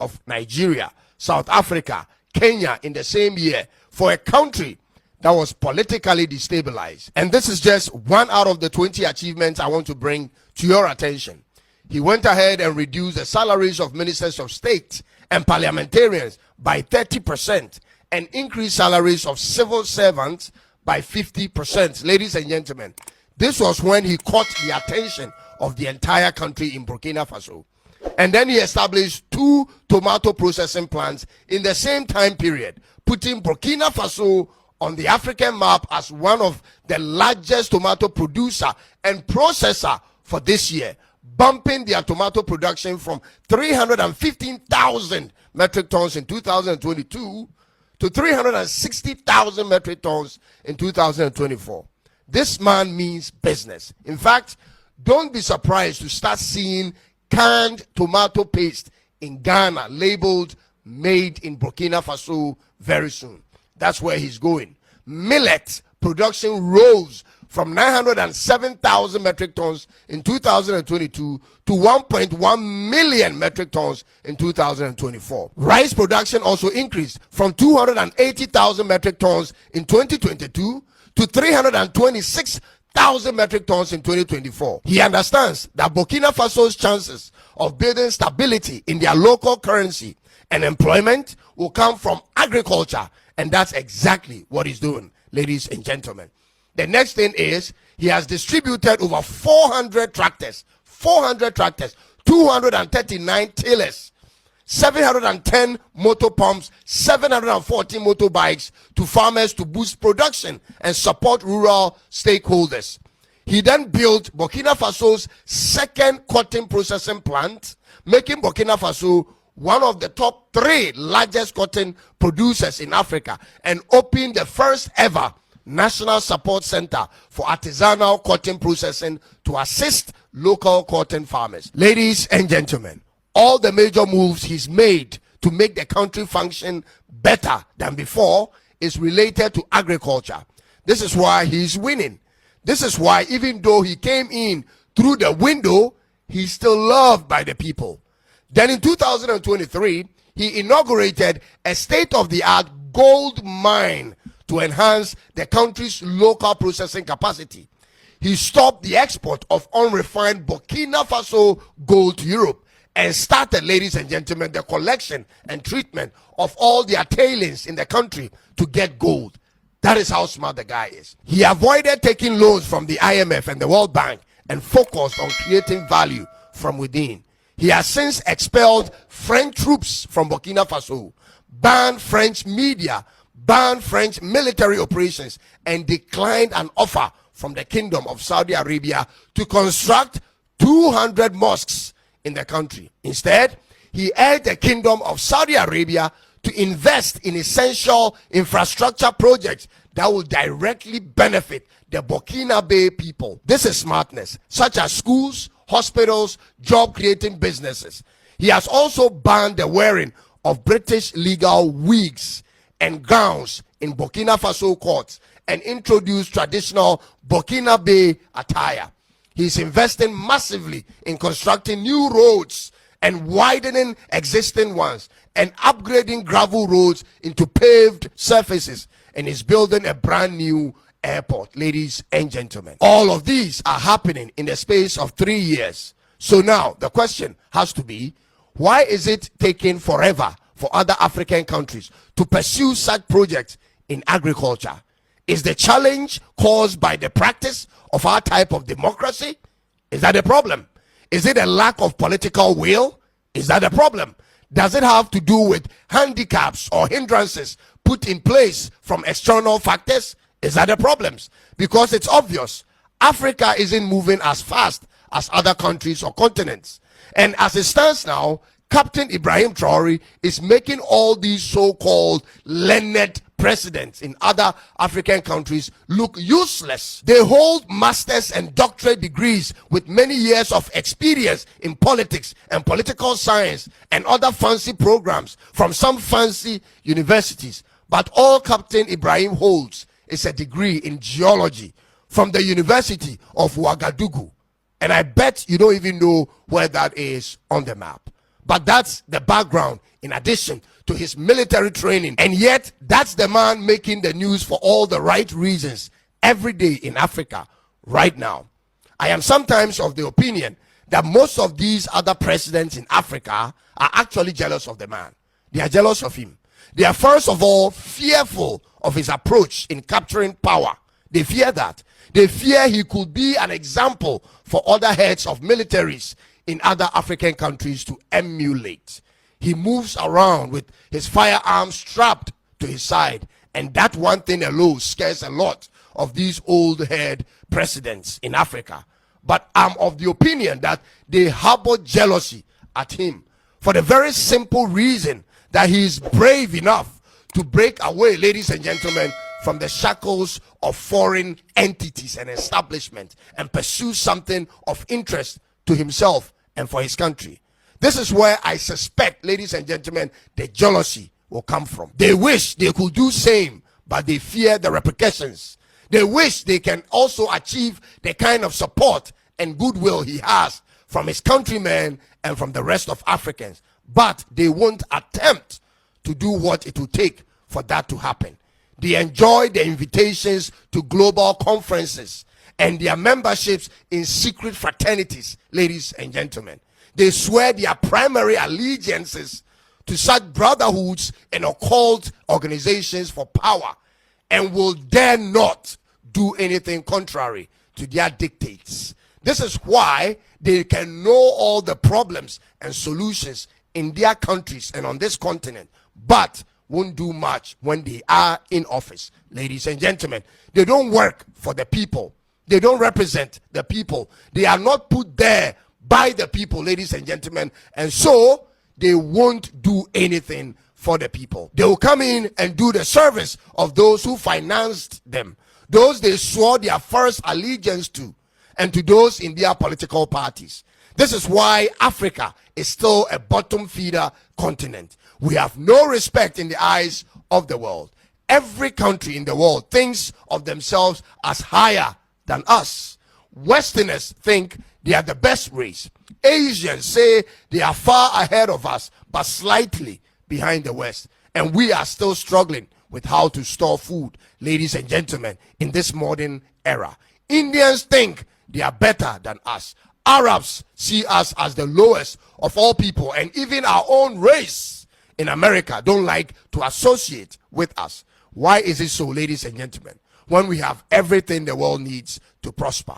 of Nigeria, South Africa, Kenya in the same year for a country that was politically destabilized. And this is just one out of the 20 achievements I want to bring to your attention. He went ahead and reduced the salaries of ministers of state and parliamentarians by 30% and increased salaries of civil servants by 50%. Ladies and gentlemen, this was when he caught the attention of the entire country in Burkina Faso. And then he established 2 tomato processing plants in the same time period, putting Burkina Faso on the African map as one of the largest tomato producer and processor for this year, bumping their tomato production from 315,000 metric tons in 2022 to 360,000 metric tons in 2024. This man means business. In fact, don't be surprised to start seeing canned tomato paste in Ghana labeled made in Burkina Faso very soon. That's where he's going. Millet production rose from 907,000 metric tons in 2022 to 1.1 million metric tons in 2024. Rice production also increased from 280,000 metric tons in 2022 to 326,000 metric tons in 2024. He understands that Burkina Faso's chances of building stability in their local currency and employment will come from agriculture, and that's exactly what he's doing, ladies and gentlemen. The next thing is he has distributed over 400 tractors, 239 tillers, 710 motor pumps, 740 motorbikes to farmers to boost production and support rural stakeholders. He then built Burkina Faso's second cotton processing plant, making Burkina Faso one of the top 3 largest cotton producers in Africa, and opened the first ever National Support Center for artisanal cotton processing to assist local cotton farmers. Ladies and gentlemen, all the major moves he's made to make the country function better than before is related to agriculture. This is why he's winning. This is why, even though he came in through the window, he's still loved by the people. Then in 2023, he inaugurated a state-of-the-art gold mine to enhance the country's local processing capacity. He stopped the export of unrefined Burkina Faso gold to Europe and started, ladies and gentlemen, the collection and treatment of all their tailings in the country to get gold. That is how smart the guy is. He avoided taking loans from the IMF and the World Bank and focused on creating value from within. He has since expelled French troops from Burkina Faso, banned French media, banned French military operations, and declined an offer from the Kingdom of Saudi Arabia to construct 200 mosques in the country. Instead, he urged the Kingdom of Saudi Arabia to invest in essential infrastructure projects that will directly benefit the Burkinabe people. This is smartness, such as schools, hospitals, job-creating businesses. He has also banned the wearing of British legal wigs and gowns in Burkina Faso courts and introduced traditional Burkinabe attire. He's investing massively in constructing new roads and widening existing ones and upgrading gravel roads into paved surfaces, and is building a brand new airport. Ladies and gentlemen, all of these are happening in the space of 3 years. So now the question has to be, why is it taking forever for other African countries to pursue such projects in agriculture? Is the challenge caused by the practice of our type of democracy? Is that a problem? Is it a lack of political will? Is that a problem? Does it have to do with handicaps or hindrances put in place from external factors? Is that a problem? Because it's obvious, Africa isn't moving as fast as other countries or continents. And as it stands now, Captain Ibrahim Traore is making all these so-called learned presidents in other African countries look useless. They hold master's and doctorate degrees with many years of experience in politics and political science and other fancy programs from some fancy universities. But all Captain Ibrahim holds is a degree in geology from the University of Ouagadougou. And I bet you don't even know where that is on the map. But that's the background in addition to his military training. And yet, that's the man making the news for all the right reasons every day in Africa right now. I am sometimes of the opinion that most of these other presidents in Africa are actually jealous of the man. They are jealous of him. They are first of all fearful of his approach in capturing power. They fear that. They fear he could be an example for other heads of militaries in other African countries to emulate. He moves around with his firearms strapped to his side, and that one thing alone scares a lot of these old head presidents in Africa. But I'm of the opinion that they harbor jealousy at him for the very simple reason that he is brave enough to break away, ladies and gentlemen, from the shackles of foreign entities and establishment and pursue something of interest to himself and for his country. This is where I suspect, ladies and gentlemen, the jealousy will come from. They wish they could do same, but they fear the repercussions. They wish they can also achieve the kind of support and goodwill he has from his countrymen and from the rest of Africans, but they won't attempt to do what it will take for that to happen. They enjoy the invitations to global conferences and their memberships in secret fraternities, ladies and gentlemen. They swear their primary allegiances to such brotherhoods and occult organizations for power and will dare not do anything contrary to their dictates. This is why they can know all the problems and solutions in their countries and on this continent, but won't do much when they are in office. Ladies and gentlemen, they don't work for the people. They don't represent the people. They are not put there by the people, ladies and gentlemen, and so they won't do anything for the people. They will come in and do the service of those who financed them, those they swore their first allegiance to, and to those in their political parties. This is why Africa is still a bottom feeder continent. We have no respect in the eyes of the world. Every country in the world thinks of themselves as higher than us. Westerners think they are the best race. Asians say they are far ahead of us, but slightly behind the West. And we are still struggling with how to store food, ladies and gentlemen, in this modern era. Indians think they are better than us. Arabs see us as the lowest of all people, and even our own race in America don't like to associate with us. Why is it so, ladies and gentlemen, when we have everything the world needs to prosper?